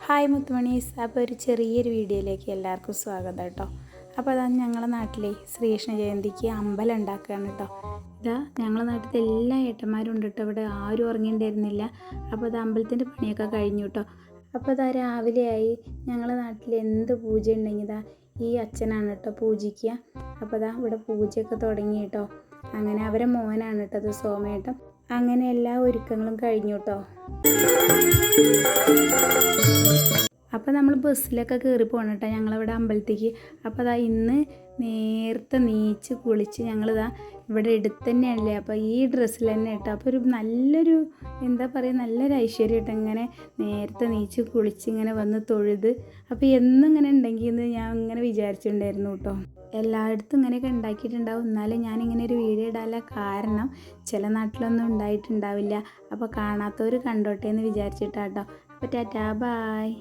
Hi മുത്തുമണീസ്. അപ്പോൾ ഒരു ചെറിയൊരു വീഡിയോയിലേക്ക് എല്ലാവർക്കും സ്വാഗതം കേട്ടോ. അപ്പോൾ അതാ ഞങ്ങളുടെ നാട്ടിലെ ശ്രീകൃഷ്ണ ജയന്തിക്ക് അമ്പലം ഉണ്ടാക്കുകയാണ് കേട്ടോ. ഇതാ ഞങ്ങളുടെ നാട്ടിലത്തെ എല്ലാ ഏട്ടന്മാരും ഉണ്ട് കേട്ടോ. ഇവിടെ ആരും ഉറങ്ങിയിട്ടുണ്ടായിരുന്നില്ല. അപ്പോൾ അത് അമ്പലത്തിൻ്റെ പണിയൊക്കെ കഴിഞ്ഞു കേട്ടോ. അപ്പോൾ അതാ രാവിലെയായി. ഞങ്ങളുടെ നാട്ടിൽ എന്ത് പൂജ ഉണ്ടെങ്കിൽ ഇതാ ഈ അച്ഛനാണ് കേട്ടോ പൂജിക്കുക. അപ്പോൾ അതാ ഇവിടെ പൂജയൊക്കെ തുടങ്ങി കേട്ടോ. അങ്ങനെ അവരെ മോനാണ് കേട്ടോ അത് സോമേട്ടൻ. അങ്ങനെ എല്ലാ ഒരുക്കങ്ങളും കഴിഞ്ഞു കേട്ടോ. അപ്പോൾ നമ്മൾ ബസ്സിലൊക്കെ കയറി പോകണം കേട്ടോ ഞങ്ങളിവിടെ അമ്പലത്തേക്ക്. അപ്പോൾ അതാ ഇന്ന് നേരത്തെ നീച്ച് കുളിച്ച് ഞങ്ങളിതാ ഇവിടെ അടുത്ത് തന്നെയല്ലേ. അപ്പോൾ ഈ ഡ്രസ്സിൽ തന്നെ കേട്ടോ. അപ്പോൾ ഒരു നല്ലൊരു എന്താ പറയുക, നല്ലൊരു ഐശ്വര്യം കേട്ടോ. ഇങ്ങനെ നേരത്തെ നീച്ച് കുളിച്ച് ഇങ്ങനെ വന്ന് തൊഴുത്. അപ്പോൾ എന്നും ഇങ്ങനെ ഉണ്ടെങ്കിൽ എന്ന് ഞാൻ ഇങ്ങനെ വിചാരിച്ചിട്ടുണ്ടായിരുന്നു കേട്ടോ. എല്ലായിടത്തും ഇങ്ങനെയൊക്കെ ഉണ്ടാക്കിയിട്ടുണ്ടാവും. എന്നാലും ഞാനിങ്ങനെ ഒരു വീഡിയോ ഇടാനുള്ള കാരണം ചില നാട്ടിലൊന്നും ഉണ്ടായിട്ടുണ്ടാവില്ല. അപ്പോൾ കാണാത്തവർ കണ്ടോട്ടെ എന്ന് വിചാരിച്ചിട്ടാട്ടോ. അപ്പോൾ ടാറ്റാ ബായ്.